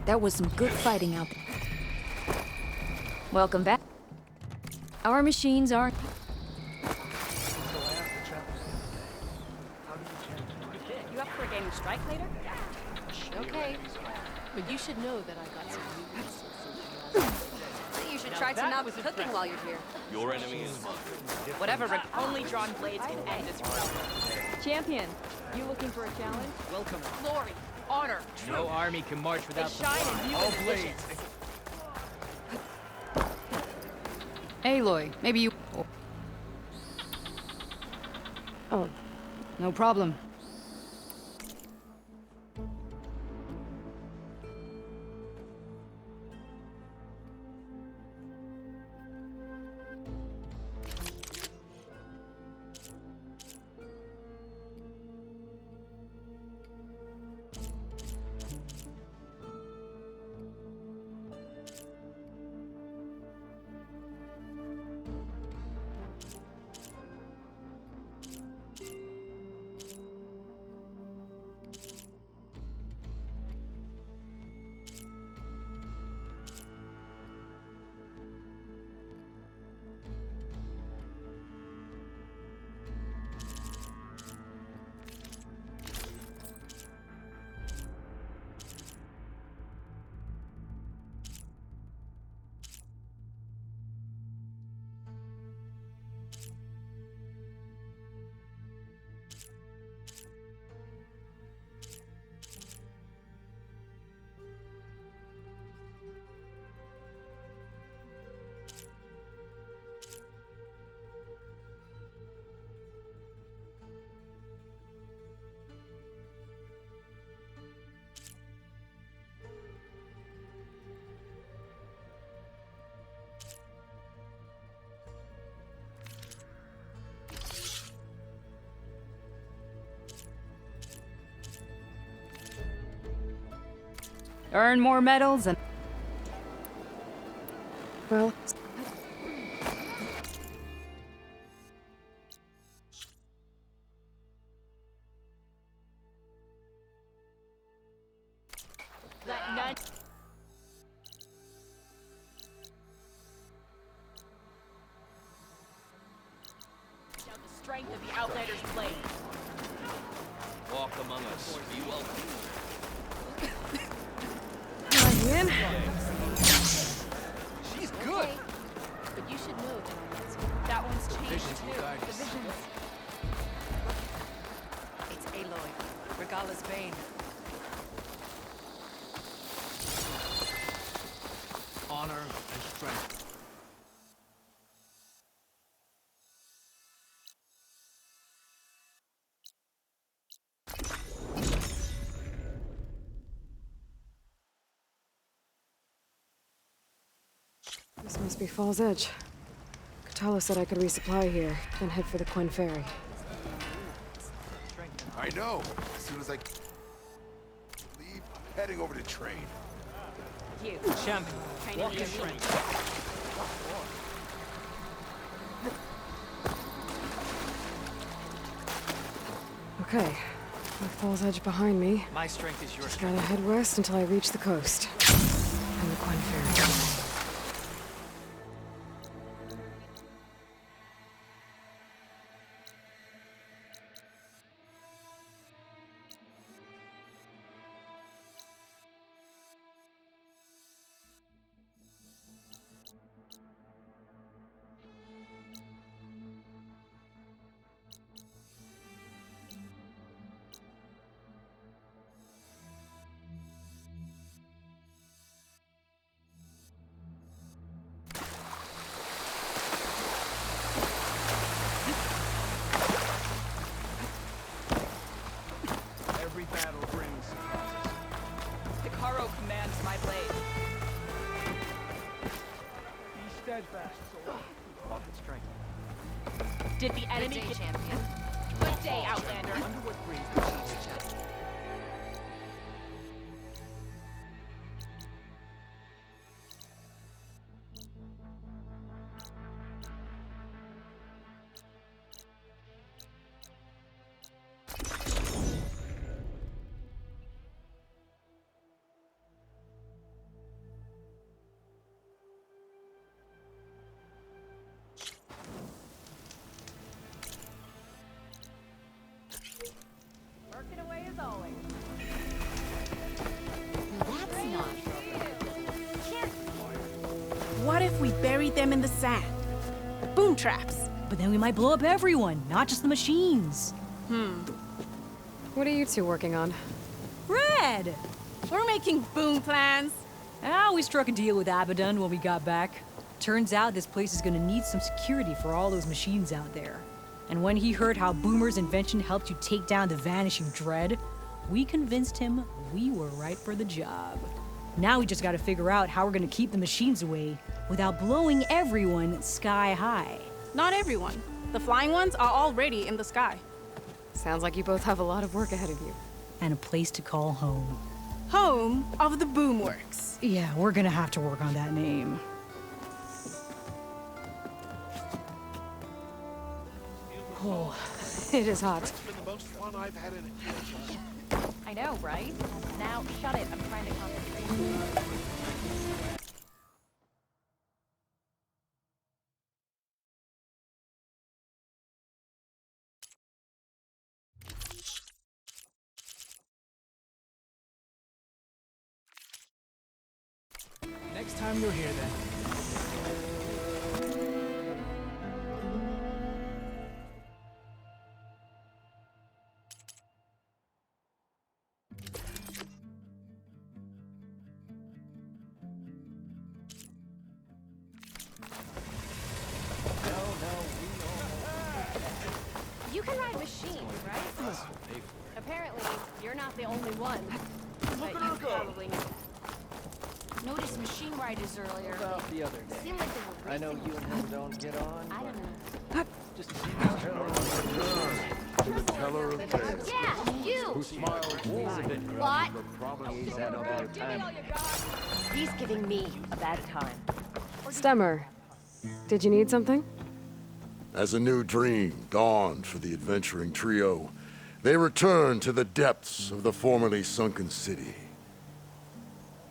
That was some good fighting out there. Welcome back. Our machines are... You up for a game of Strike later? Okay. But you should know that I've got some new pieces. You should try some out cooking while you're here. Your enemy is mine. Whatever, only drawn blades can end this realm. Champion, you looking for a challenge? Welcome. Glory, honor, No truth. army can march They without the shine in you all and the blades. visions. Aloy, maybe you... Oh, no problem. Earn more medals and... Well... Let none... Shout the strength of the Outlander's blade. Walk among us. Be welcome. In? She's good. But you should know that I've got some... That one's changed Visions will too. guide The us. visions. It's Aloy, Regala's Bane. Honor and strength. This must be Fall's Edge. Katala said I could resupply here, then head for the Quinn Ferry. I know. As soon as I leave, I'm heading over to train. You. Champion, Kind of walk in you. strength. Okay, with Fall's Edge behind me, My strength is your just strength. gotta head west until I reach the coast. And the Quinn Ferry. Every battle brings surprises. Hikaru commands my blade. Be steadfast, soul. Walk in strength. Did the enemy day, get... champion. Good day, Outlander. Under what breeze the chief's chest. we buried them in the sand. Boom traps. But then we might blow up everyone, not just the machines. What are you two working on? Red! We're making boom plans. We struck a deal with Abaddon when we got back. Turns out this place is gonna need some security for all those machines out there. And when he heard how Boomer's invention helped you take down the Vanishing Dread, we convinced him we were right for the job. Now we just gotta figure out how we're gonna keep the machines away without blowing everyone sky high. Not everyone. The flying ones are already in the sky. Sounds like you both have a lot of work ahead of you. And a place to call home. Home of the Boomworks. Yeah, we're gonna have to work on that name. Oh, it is hot. I know, right? Now, shut it. I'm trying to concentrate. Next time you're here, then. You can ride machines, right? Apparently, you're not the only one. But you probably knew that. Noticed machine riders earlier. About the other day. Seemed like they were I know racing. you and him don't get on, I but don't know. just to see how Yeah, you! he's a bit grumpy. What? He's had a bad time. He's giving me a bad time. Stemmer, did you need something? As a new dream dawned for the adventuring trio, they returned to the depths of the formerly sunken city,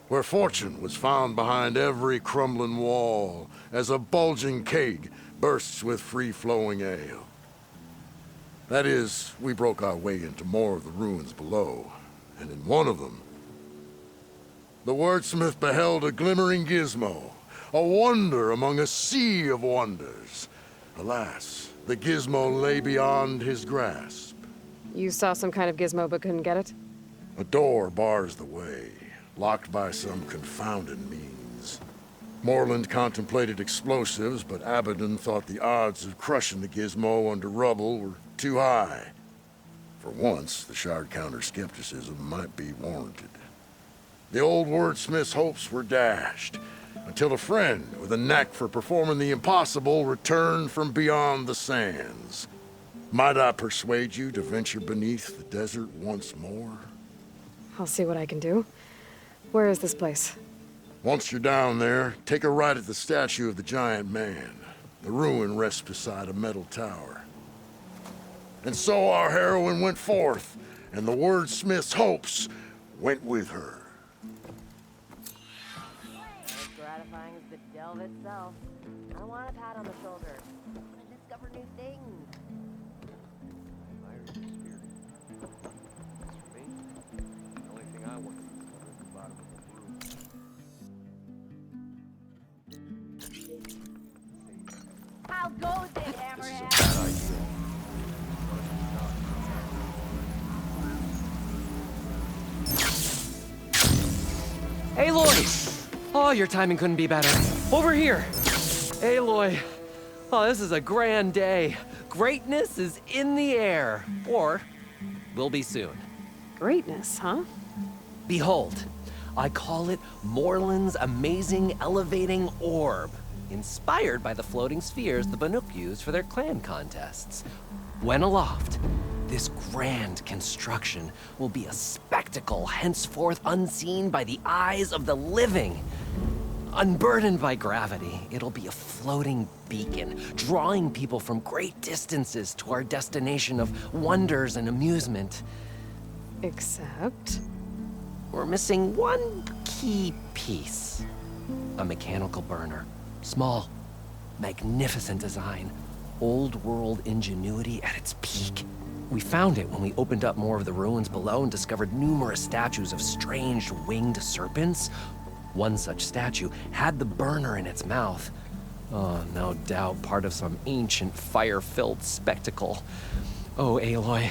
where fortune was found behind every crumbling wall as a bulging keg bursts with free-flowing ale. That is, we broke our way into more of the ruins below, and in one of them, the wordsmith beheld a glimmering gizmo, a wonder among a sea of wonders. Alas, the gizmo lay beyond his grasp. You saw some kind of gizmo but couldn't get it? A door bars the way, locked by some confounded means. Moreland contemplated explosives, but Abaddon thought the odds of crushing the gizmo under rubble were too high. For once, the Shard Counter's skepticism might be warranted. The old wordsmith's hopes were dashed, until a friend with a knack for performing the impossible returned from beyond the sands. Might I persuade you to venture beneath the desert once more? I'll see what I can do. Where is this place? Once you're down there, take a right at the statue of the giant man. The ruin rests beside a metal tower. And so our heroine went forth, and the wordsmith's hopes went with her. As gratifying as the delve itself. I don't want a pat on the shoulder. I want to discover new things. The only thing I want to discover is the bottom of the brew. How goes it, Hammerhead? Bad idea. Aloy! Oh, your timing couldn't be better. Over here! Aloy! Oh, this is a grand day. Greatness is in the air. Or, will be soon. Greatness, huh? Behold, I call it Moreland's amazing elevating orb, inspired by the floating spheres the Banuk use for their clan contests. When aloft, this grand construction will be a spectacle henceforth unseen by the eyes of the living. Unburdened by gravity, it'll be a floating beacon, drawing people from great distances to our destination of wonders and amusement. Except? We're missing one key piece. A mechanical burner. Small, magnificent design. Old world ingenuity at its peak. We found it when we opened up more of the ruins below and discovered numerous statues of strange winged serpents. One such statue had the burner in its mouth, Oh, no doubt part of some ancient fire-filled spectacle. Oh, Aloy.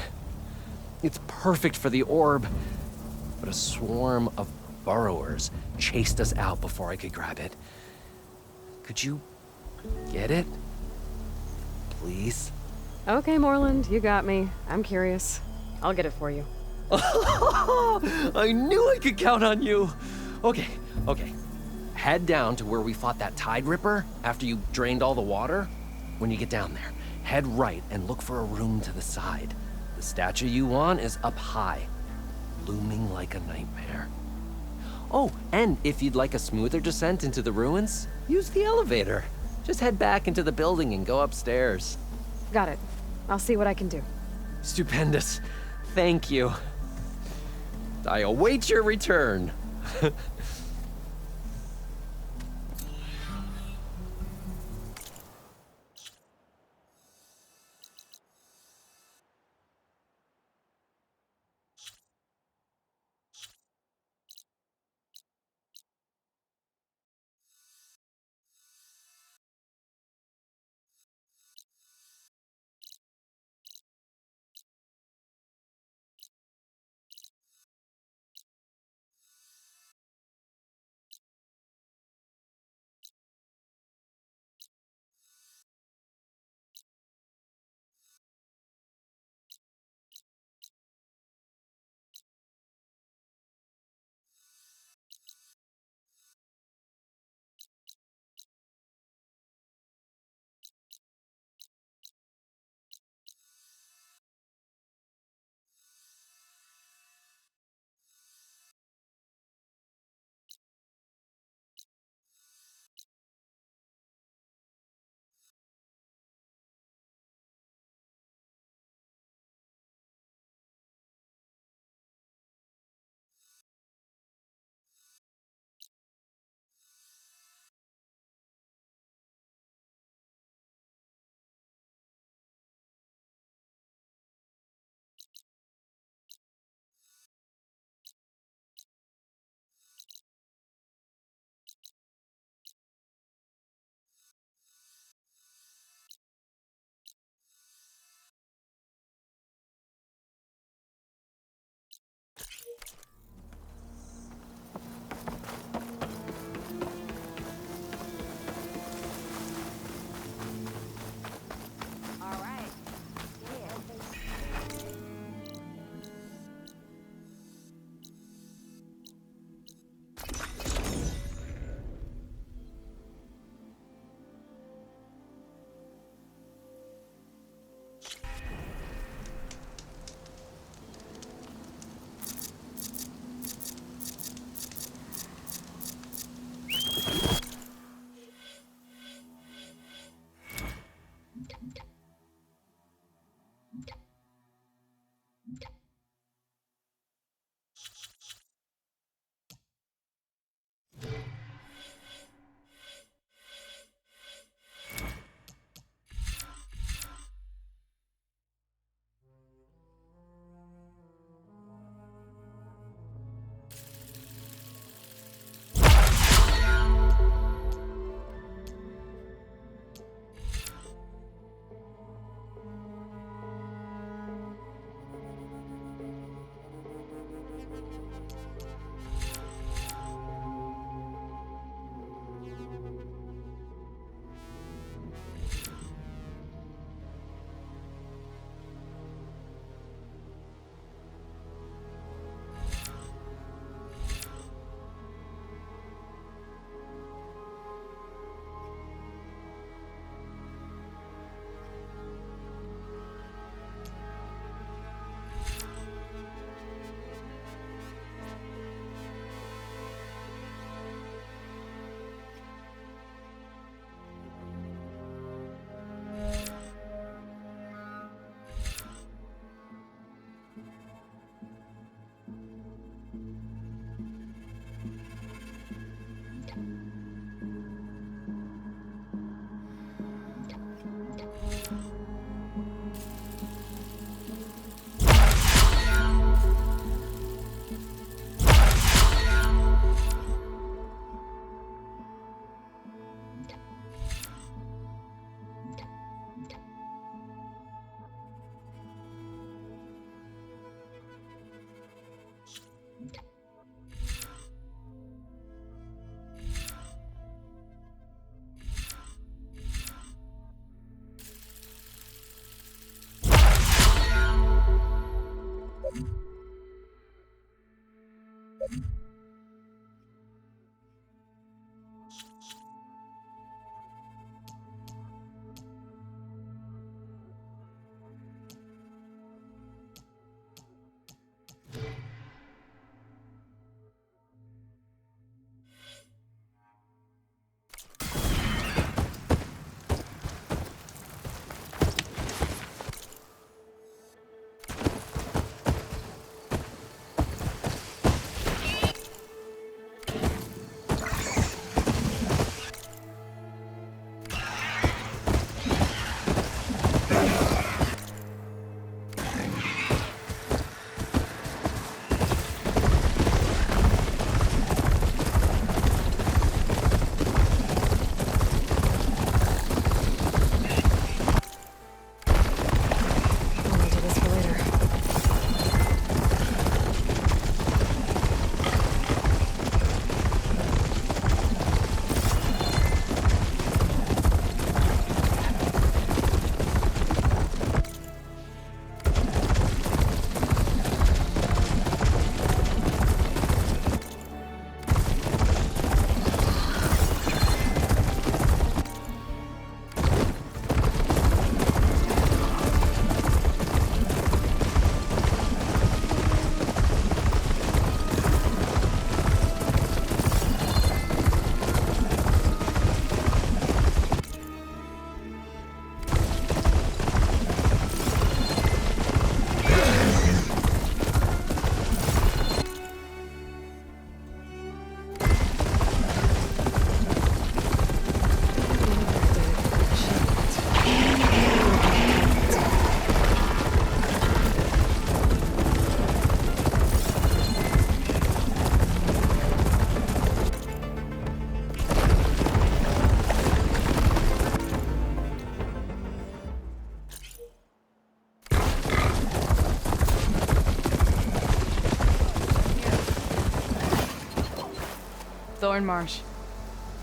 It's perfect for the orb. But a swarm of burrowers chased us out before I could grab it. Could you get it? Please? Okay, Moreland, you got me. I'm curious. I'll get it for you. I knew I could count on you. Okay. Head down to where we fought that Tide Ripper after you drained all the water. When you get down there, head right and look for a room to the side. The statue you want is up high, looming like a nightmare. Oh, and if you'd like a smoother descent into the ruins, use the elevator. Just head back into the building and go upstairs. Got it. I'll see what I can do. Stupendous. Thank you. I await your return. I'll do this for later. Thornmarsh.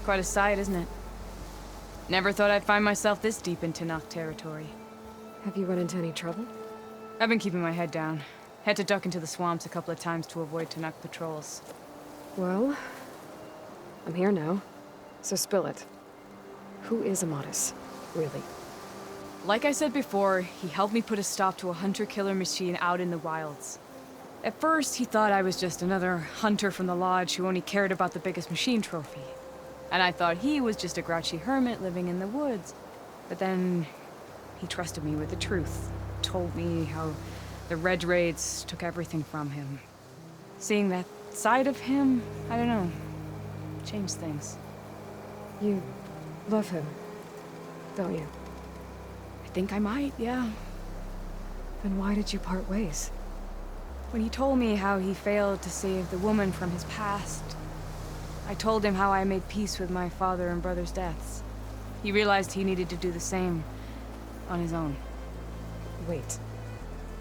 Quite a sight, isn't it? Never thought I'd find myself this deep in Tanakh territory. Have you run into any trouble? I've been keeping my head down. Had to duck into the swamps a couple of times to avoid Tanakh patrols. Well, I'm here now, so spill it. Who is Amadis, really? Like I said before, he helped me put a stop to a hunter-killer machine out in the wilds. At first, he thought I was just another hunter from the lodge who only cared about the biggest machine trophy. And I thought he was just a grouchy hermit living in the woods. But then, he trusted me with the truth. Told me how the Red Raids took everything from him. Seeing that side of him, I don't know, changed things. You love him, don't you? I think I might, yeah. Then why did you part ways? When he told me how he failed to save the woman from his past, I told him how I made peace with my father and brother's deaths. He realized he needed to do the same on his own. Wait.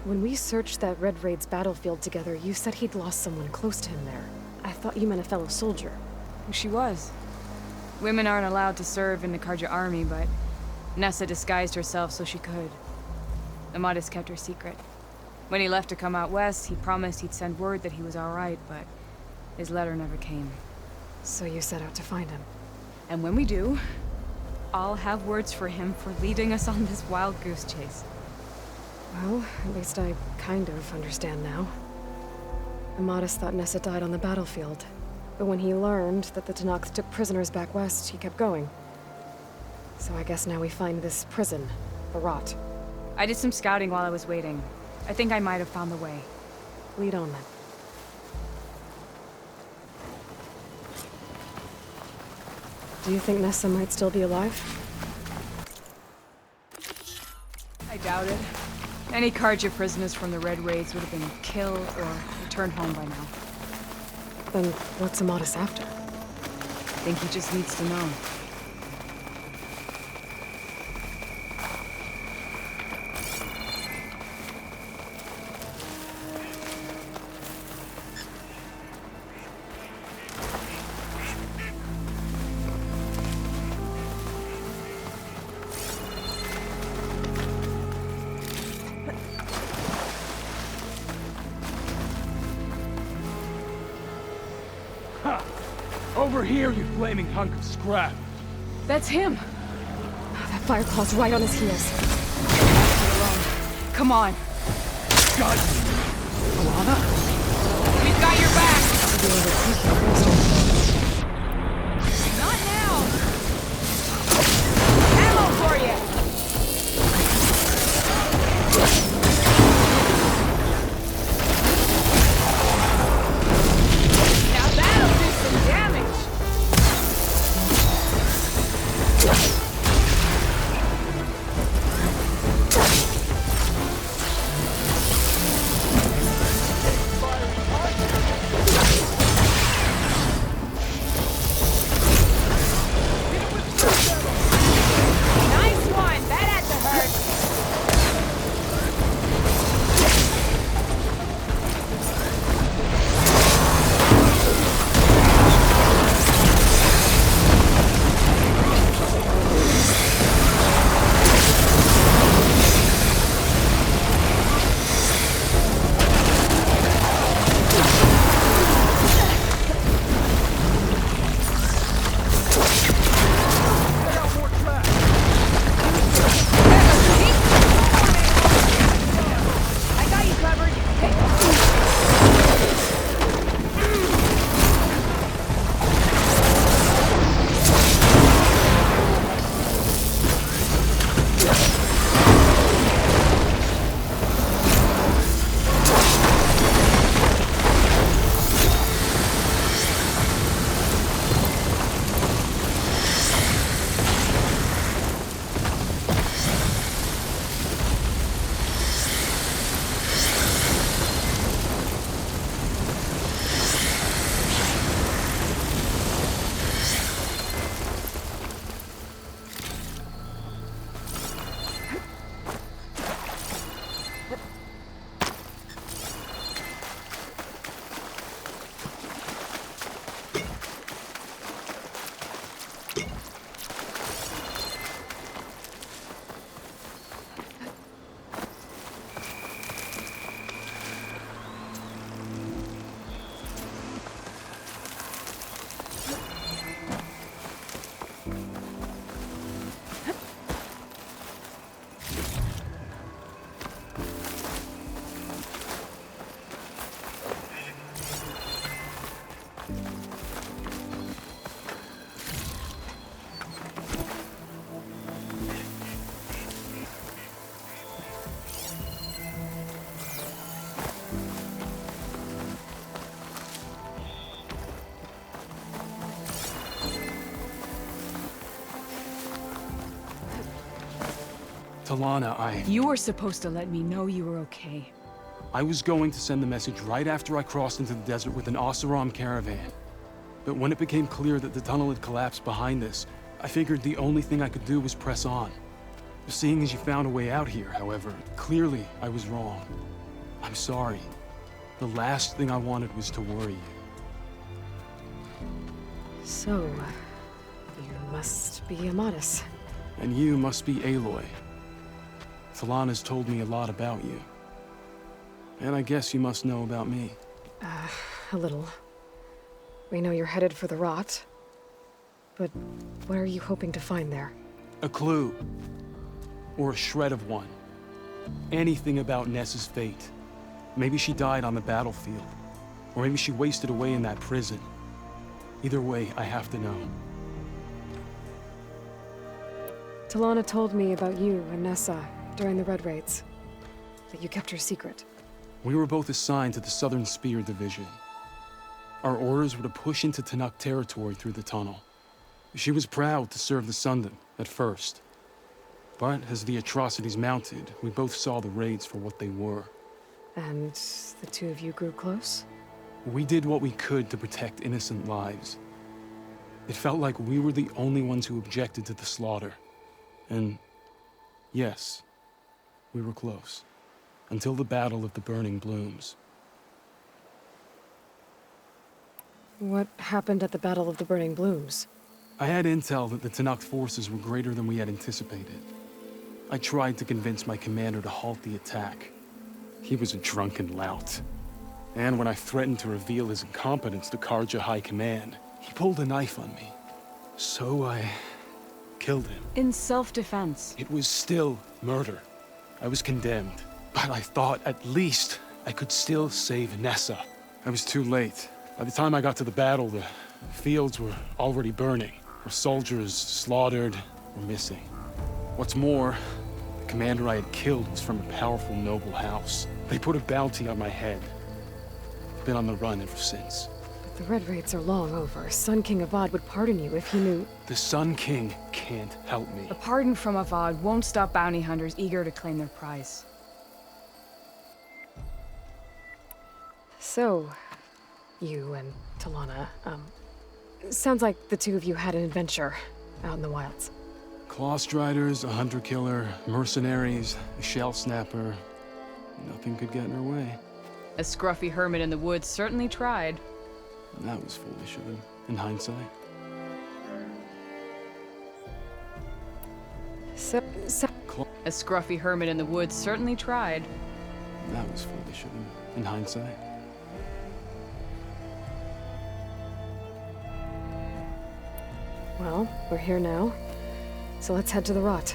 When we searched that Red Raid's battlefield together, you said he'd lost someone close to him there. I thought you meant a fellow soldier. Who she was. Women aren't allowed to serve in the Karja army, but Nessa disguised herself so she could. Amadis kept her secret. When he left to come out west, he promised he'd send word that he was all right, but his letter never came. So you set out to find him. And when we do, I'll have words for him for leading us on this wild goose chase. Well, at least I kind of understand now. Amadis thought Nessa died on the battlefield, but when he learned that the Tanakhs took prisoners back west, he kept going. So I guess now we find this prison, Barat. I did some scouting while I was waiting. I think I might have found the way. Lead on then. Do you think Nessa might still be alive? I doubt it. Any Karja prisoners from the Red Raids would have been killed or returned home by now. Then what's Amadis after? I think he just needs to know. Ha! Over here, you flaming hunk of scrap. That's him. That Fireclaw's right on his heels. Come on. Got you. Alana? We've got your back. Not now. Ammo for you. Now that'll do some damage. Nice one. That had to hurt. I got you covered. Talana, You were supposed to let me know you were okay. I was going to send the message right after I crossed into the desert with an Oseram caravan. But when it became clear that the tunnel had collapsed behind us, I figured the only thing I could do was press on. Seeing as you found a way out here, however, clearly I was wrong. I'm sorry. The last thing I wanted was to worry you. So, you must be Amadis. And you must be Aloy. Talana's told me a lot about you. And I guess you must know about me. A little. We know you're headed for the Rot. But what are you hoping to find there? A clue. Or a shred of one. Anything about Ness's fate. Maybe she died on the battlefield. Or maybe she wasted away in that prison. Either way, I have to know. Talana told me about you and Nessa during the Red Raids. That you kept her secret. We were both assigned to the Southern Spear Division. Our orders were to push into Tenakth territory through the tunnel. She was proud to serve the Sundom at first. But as the atrocities mounted, we both saw the raids for what they were. And the two of you grew close? We did what we could to protect innocent lives. It felt like we were the only ones who objected to the slaughter. And yes, we were close. Until the Battle of the Burning Blooms. What happened at the Battle of the Burning Blooms? I had intel that the Tenakth forces were greater than we had anticipated. I tried to convince my commander to halt the attack. He was a drunken lout. And when I threatened to reveal his incompetence to Karja High Command, he pulled a knife on me. So I killed him. In self-defense. It was still murder. I was condemned. But I thought at least I could still save Nessa. I was too late. By the time I got to the battle, the fields were already burning. Our soldiers slaughtered or missing. What's more, the commander I had killed was from a powerful noble house. They put a bounty on my head. I've been on the run ever since. But the Red Raids are long over. Sun King Avad would pardon you if he knew. The Sun King can't help me. A pardon from Avad won't stop bounty hunters eager to claim their prize. So, you and Talana, sounds like the two of you had an adventure out in the wilds. Clawstriders, a hunter-killer, mercenaries, a shell snapper. Nothing could get in her way. A scruffy hermit in the woods certainly tried. That was foolish of him, in hindsight. A scruffy hermit in the woods certainly tried. That was foolish of him, in hindsight. Well, we're here now, so let's head to the Rot.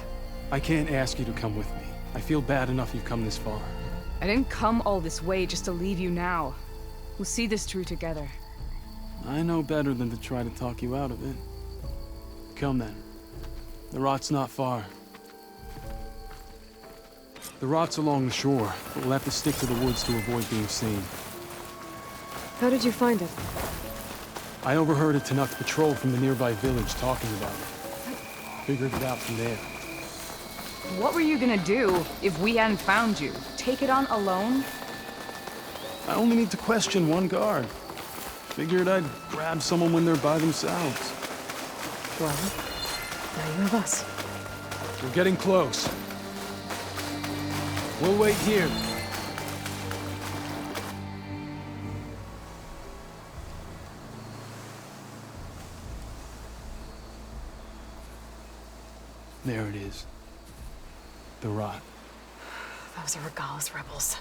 I can't ask you to come with me. I feel bad enough you've come this far. I didn't come all this way just to leave you now. We'll see this through together. I know better than to try to talk you out of it. Come then. The Rot's not far. The Rot's along the shore, but we'll have to stick to the woods to avoid being seen. How did you find it? I overheard a Tanakh patrol from the nearby village talking about it. Figured it out from there. What were you gonna do if we hadn't found you? Take it on alone? I only need to question one guard. Figured I'd grab someone when they're by themselves. Well, now you have us. We're getting close. We'll wait here. There it is. The Rot. Those are Regalla's rebels.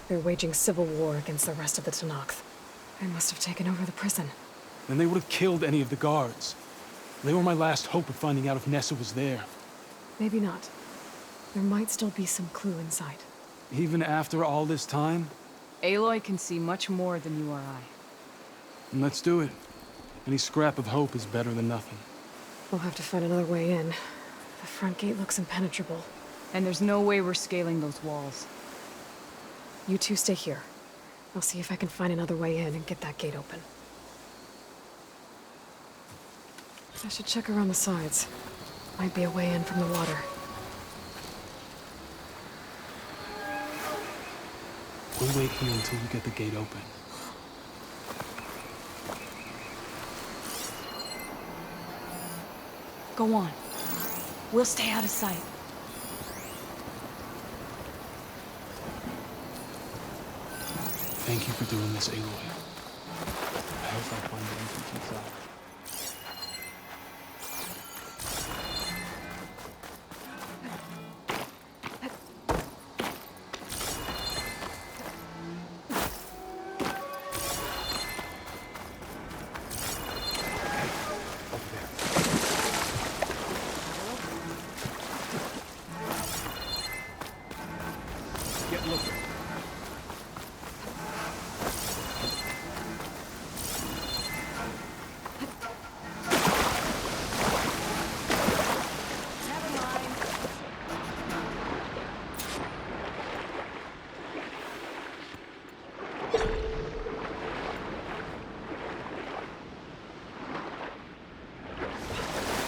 They're waging civil war against the rest of the Tanakh. They must have taken over the prison. Then they would have killed any of the guards. They were my last hope of finding out if Nessa was there. Maybe not. There might still be some clue inside. Even after all this time? Aloy can see much more than you or I. And let's do it. Any scrap of hope is better than nothing. We'll have to find another way in. The front gate looks impenetrable. And there's no way we're scaling those walls. You two stay here. I'll see if I can find another way in and get that gate open. I should check around the sides. Might be a way in from the water. We'll wait here until you get the gate open. Go on. We'll stay out of sight. Thank you for doing this, Aloy. I hope I find the entrance inside. Get looking.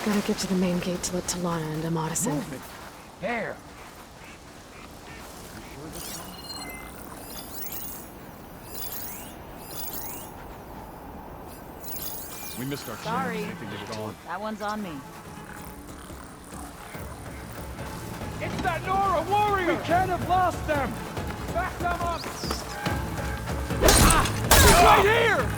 Gotta get to the main gate to let Talana and Amadis in. There. We missed our Sorry. chance. Anything to get on. That one's on me. It's that Nora warrior! We can't have lost them! Back them up! Right here!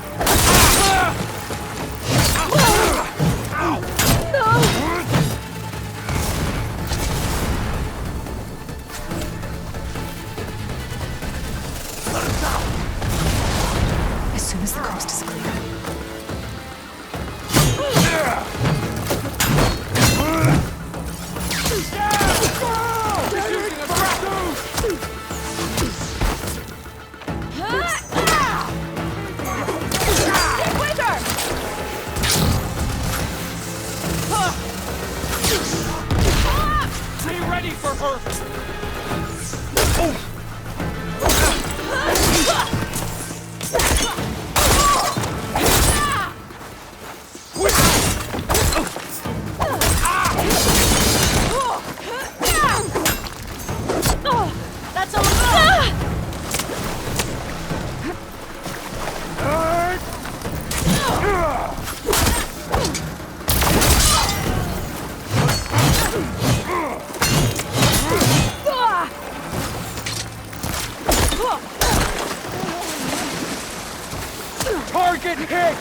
Target hit!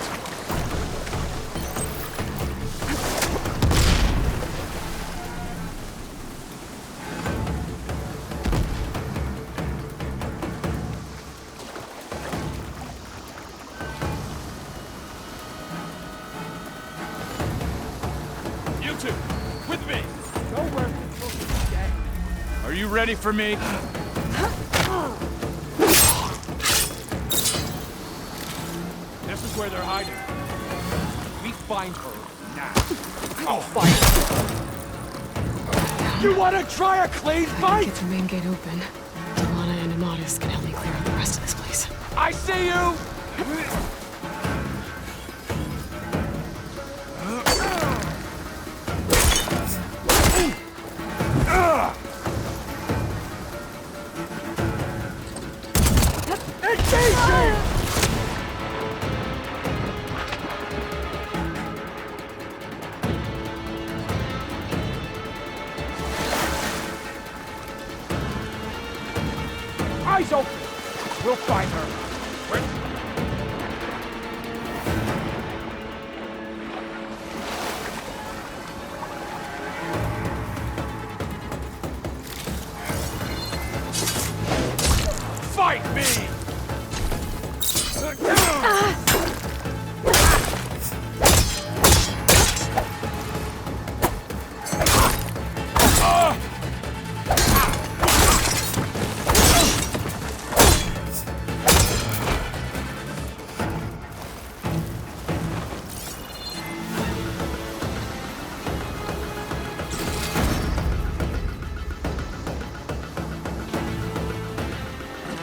You two, with me! Nowhere close to the gang. Are you ready for me? This is where they're hiding. We find her now. I'll fight her. You want to try a clean fight? Get the main gate open. Delana and Amatis can help me clear out the rest of this place. I see you! Engaging! Eyes open! We'll find her. Fight me!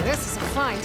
This is a find.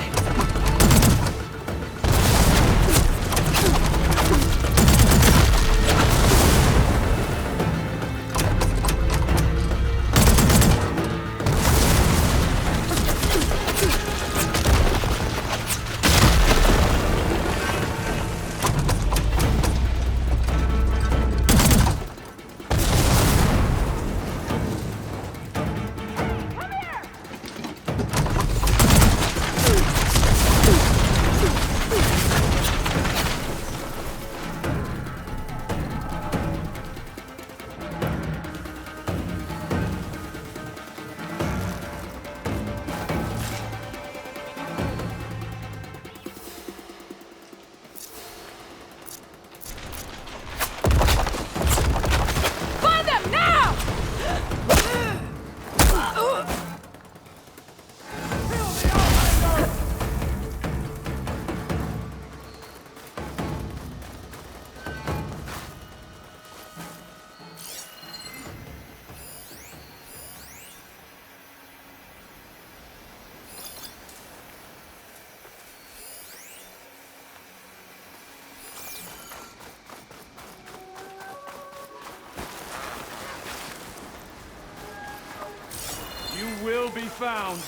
You will be found.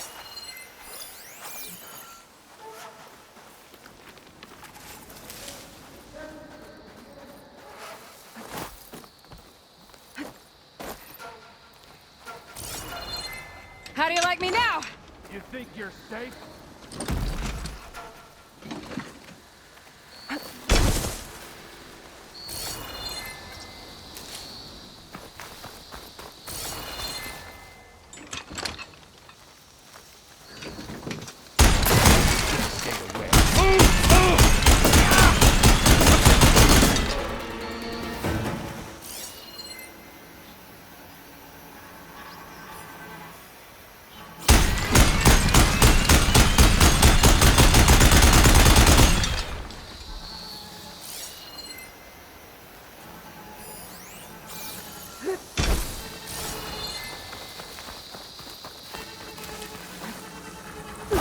How do you like me now? You think you're safe?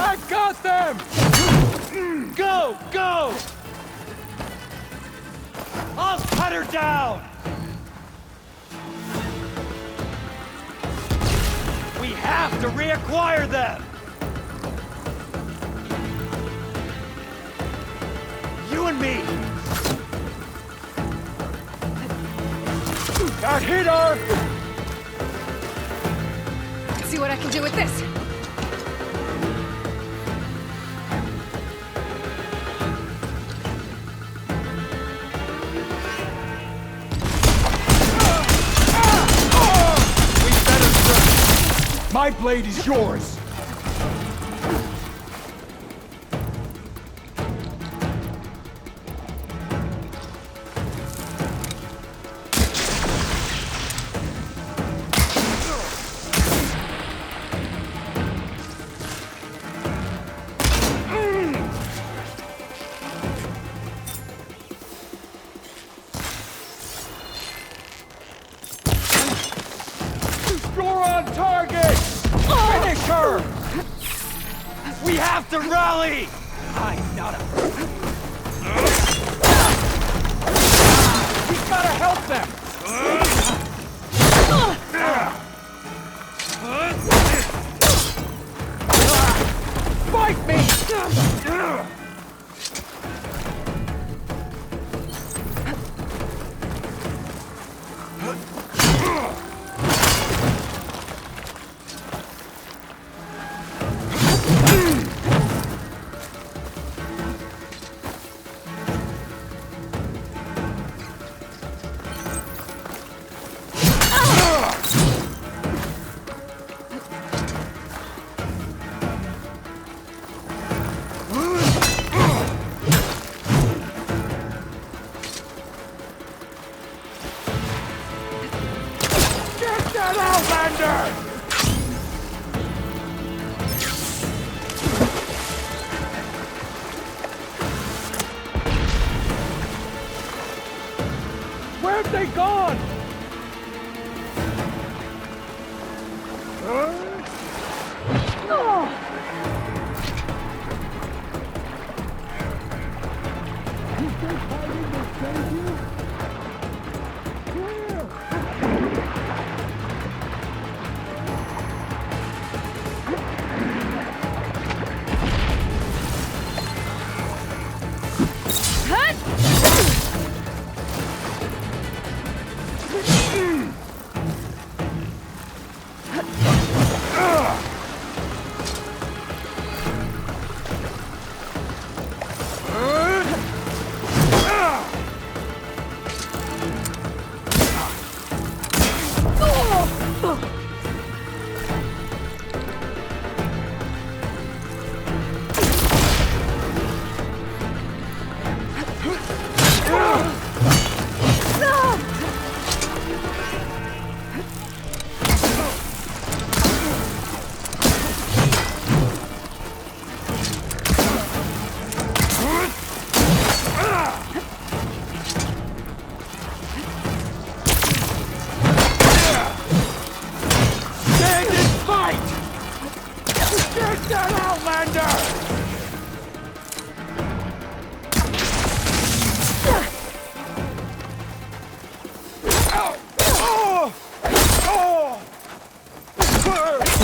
I got them! Go! Go! I'll cut her down! We have to reacquire them! You and me! That hit her! Let's see what I can do with this. We better strike. My blade is yours. You're on target! Finish her! We have to rally! I'm not a... We gotta help them! Fight me! Get that Outlander! Where've they gone? Stand and fight! Get that Outlander!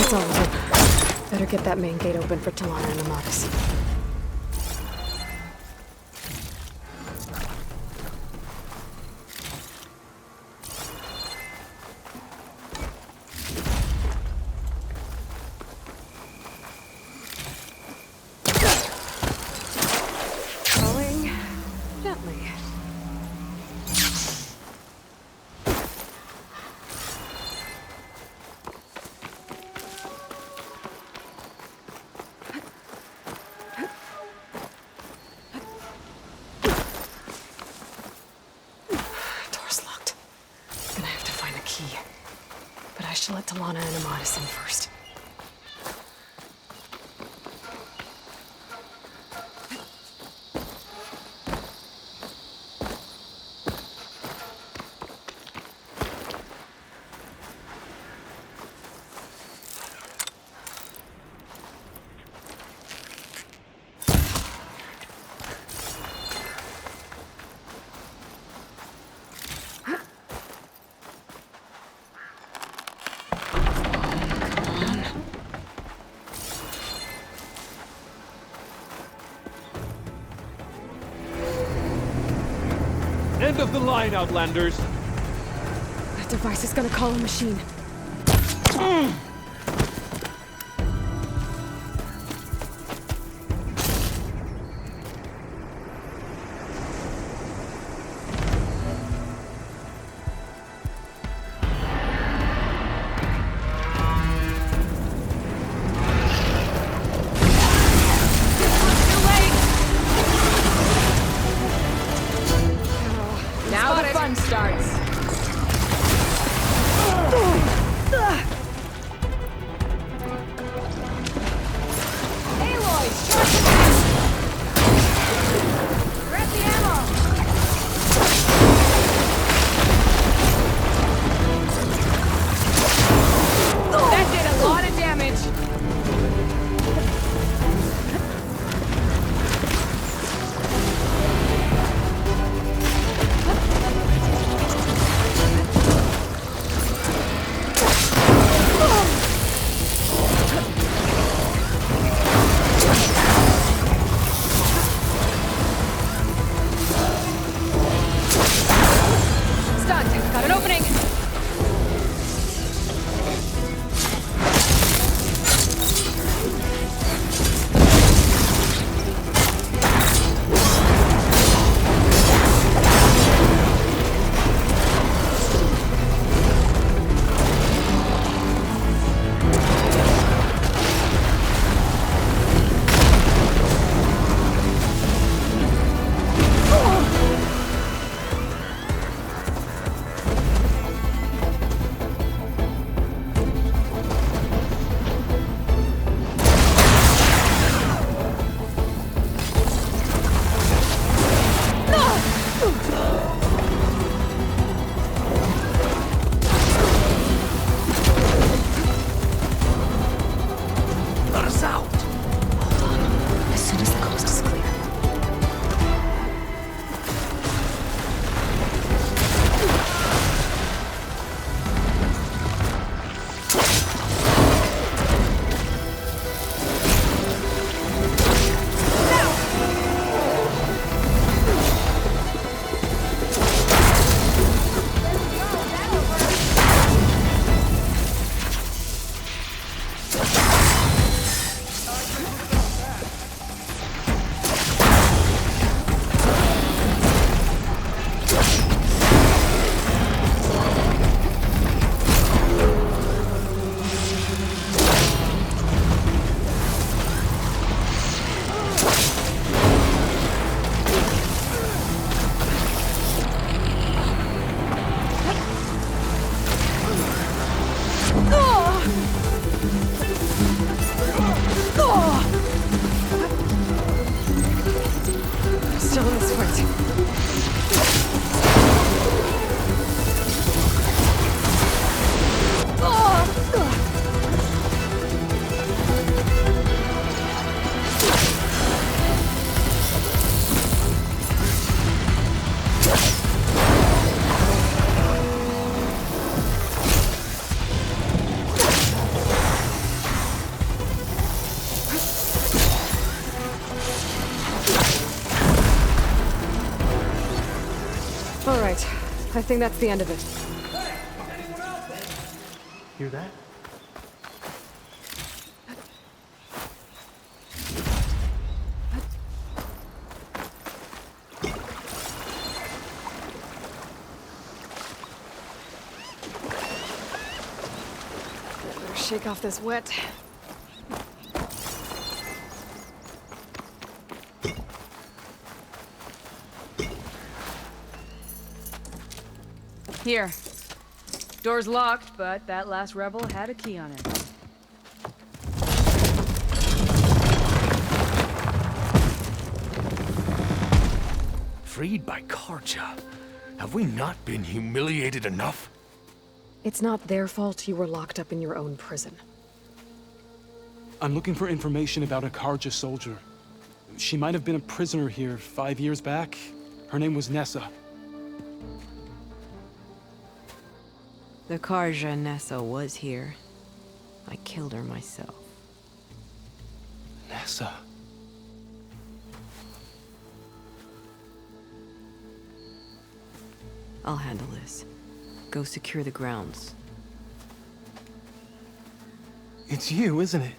That's all of them. Better get that main gate open for Talana and Amatis. Going gently. Door's locked. Gonna have to find a key. But I should let Talana and Amatis in first. End of the line, Outlanders! That device is gonna call a machine. Now the fun starts. Aloy, short attack! Grab the ammo! That did a lot of damage. Stunned. Got an opening. Let us out! As soon as the coast is clear. Still in this fight. All right. I think that's the end of it. Hear that? Better shake off this wet. Here. Door's locked, but that last rebel had a key on it. Freed by Karja. Have we not been humiliated enough? It's not their fault you were locked up in your own prison. I'm looking for information about a Karja soldier. She might have been a prisoner here 5 years back. Her name was Nessa. The Karja Nessa was here. I killed her myself. Nessa. I'll handle this. go secure the grounds. It's you, isn't it?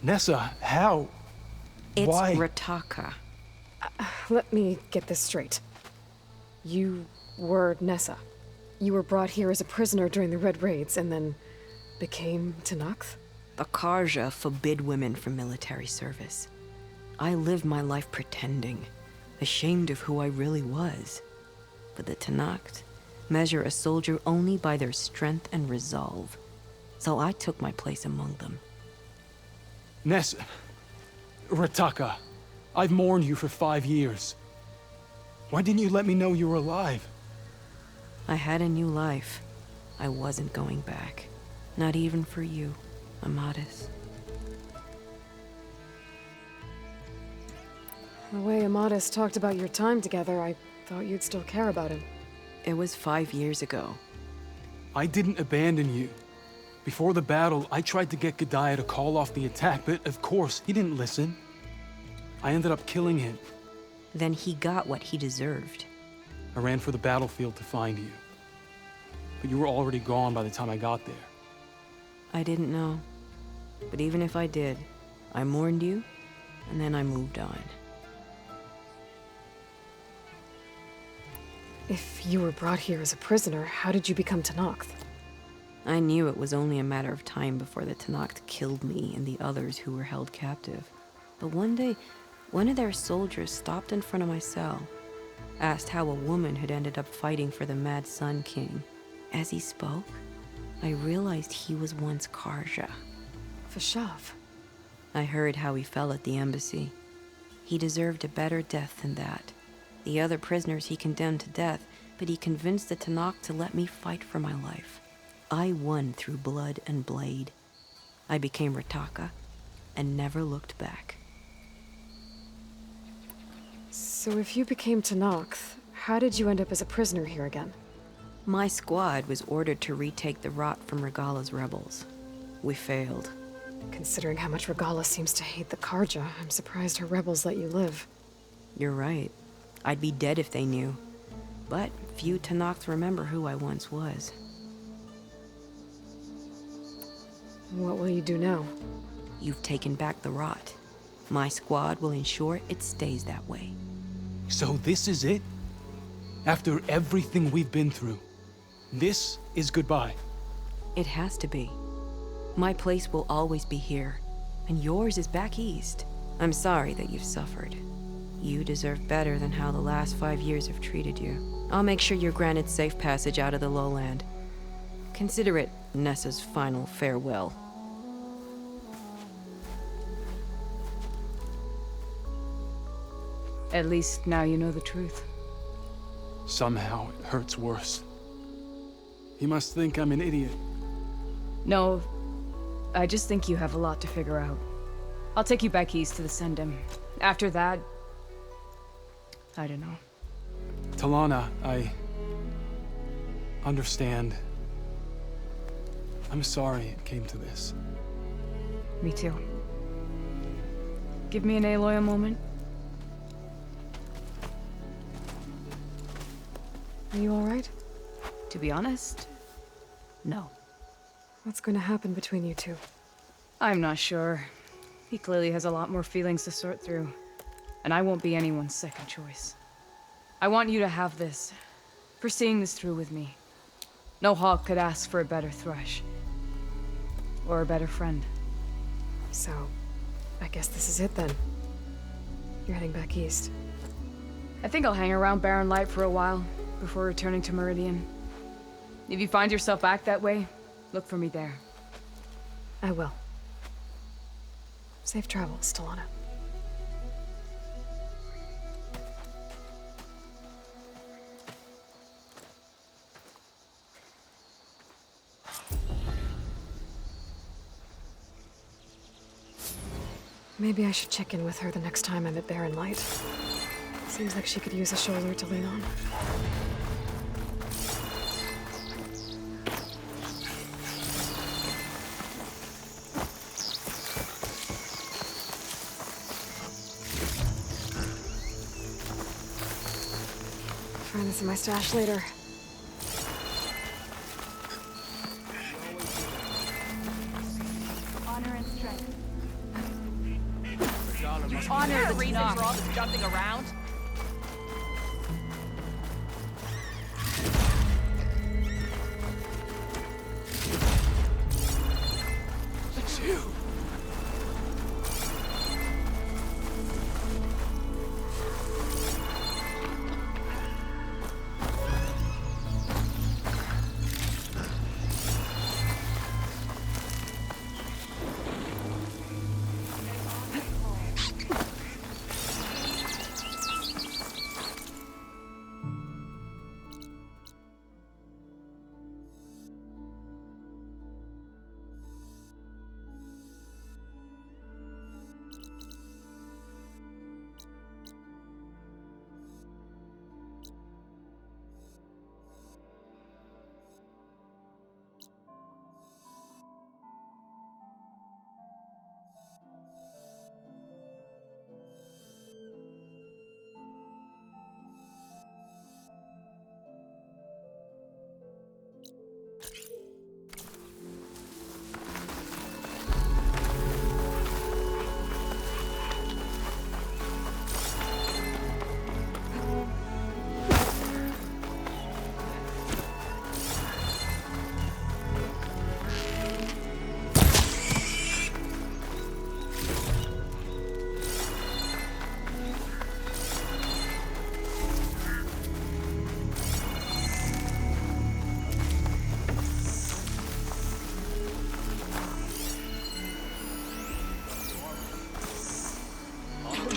Nessa, how? It's Why? Rataka. Let me get this straight. You were Nessa. You were brought here as a prisoner during the Red Raids and then became Tenakth? The Karja forbid women from military service. I lived my life pretending, ashamed of who I really was. But the Tenakth measure a soldier only by their strength and resolve. So I took my place among them. Nessa. Rataka. I've mourned you for 5 years. Why didn't you let me know you were alive? I had a new life. I wasn't going back. Not even for you, Amadis. The way Amadis talked about your time together, I thought you'd still care about him. It was 5 years ago. I didn't abandon you. Before the battle, I tried to get Gedaya to call off the attack, but of course, he didn't listen. I ended up killing him. Then he got what he deserved. I ran for the battlefield to find you. But you were already gone by the time I got there. I didn't know. But even if I did, I mourned you, and then I moved on. If you were brought here as a prisoner, how did you become Tenakth? I knew it was only a matter of time before the Tenakth killed me and the others who were held captive. But one day, one of their soldiers stopped in front of my cell, asked how a woman had ended up fighting for the Mad Sun King. As he spoke, I realized he was once Karja. Vashav. I heard how he fell at the embassy. He deserved a better death than that. The other prisoners he condemned to death, but he convinced the Tenakth to let me fight for my life. I won through blood and blade. I became Rataka and never looked back. So if you became Tenakth, how did you end up as a prisoner here again? My squad was ordered to retake the Rot from Regala's rebels. We failed. Considering how much Regala seems to hate the Karja, I'm surprised her rebels let you live. You're right. I'd be dead if they knew. But few Tenakth remember who I once was. What will you do now? You've taken back the Rot. My squad will ensure it stays that way. So this is it? After everything we've been through, this is goodbye. It has to be. My place will always be here, and yours is back east. I'm sorry that you've suffered. You deserve better than how the last 5 years have treated you. I'll make sure you're granted safe passage out of the lowland. Consider it Nessa's final farewell. At least now you know the truth. Somehow it hurts worse. He must think I'm an idiot. No, I just think you have a lot to figure out. I'll take you back east to the Sendem. After that, I don't know. Talana, I understand. I'm sorry it came to this. Me too. Give me an Aloy a moment. Are you alright? To be honest, no. What's going to happen between you two? I'm not sure. He clearly has a lot more feelings to sort through. And I won't be anyone's second choice. I want you to have this, for seeing this through with me. No hawk could ask for a better thrush. Or a better friend. So, I guess this is it then. You're heading back east. I think I'll hang around Barren Light for a while, before returning to Meridian. If you find yourself back that way, look for me there. I will. Safe travels, Talana. Maybe I should check in with her the next time I'm at Barren Light. Seems like she could use a shoulder to lean on. Find this in my stash later. reason for all this jumping around? It's you.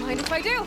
Mind if I do?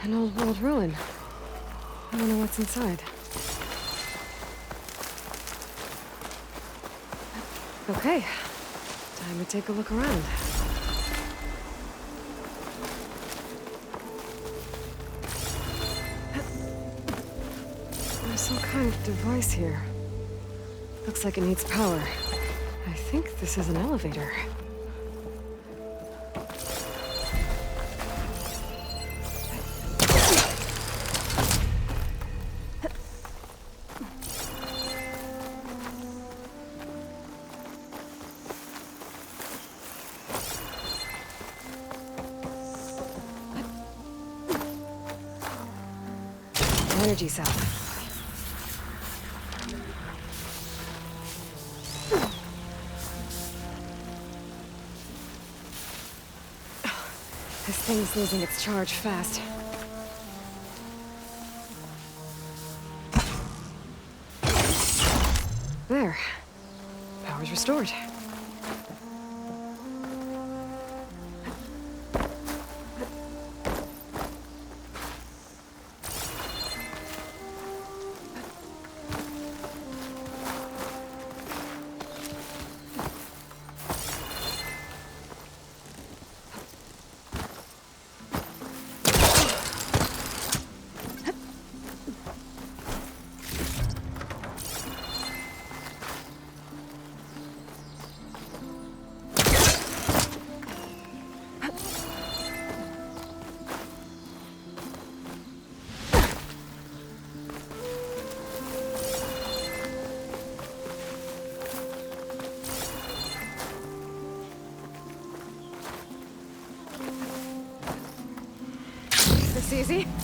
An old world ruin. I wonder what's inside. Okay, time to take a look around. There's some kind of device here. Looks like it needs power. I think this is an elevator. Energy cell. This thing's losing its charge fast. There. Power's restored. This easy?